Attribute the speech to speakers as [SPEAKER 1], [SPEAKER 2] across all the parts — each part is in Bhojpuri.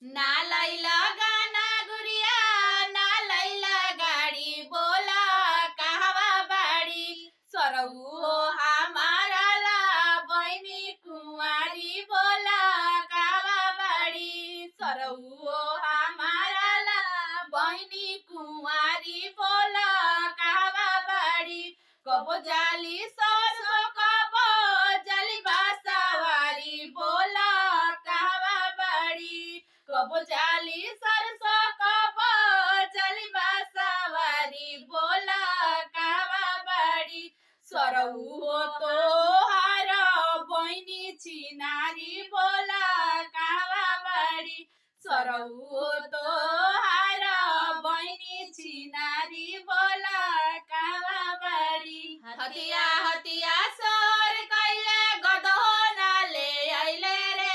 [SPEAKER 1] ना लैला गाना गुड़िया ना लैला गाड़ी बोला कहवा बाड़ी सरऊ हमारा ला बहनी कुंवारी बोला कहवा बाड़ी सरऊ हमारा ला बहनी कुंवारी बोला कहवा बाड़ी कबो जाली सरसो कबो जाली बासावारी बोला कहवा बाड़ी कबो जाली सरसो कबो जाली बासावारी बोला कहवा बाड़ी सरऊ तो हार बहनी छिनारी बोला कहवा बाड़ी सरऊ तो हार बहनी छिनारी बोला कहवा बाड़ी हतिया हतिया सोर कैले गदो नाले आइले रे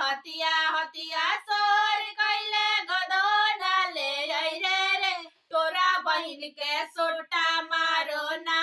[SPEAKER 1] हतिया हतिया सोर कैले गदो नाले आइले रे तोरा बहिन के सोटा मारो ना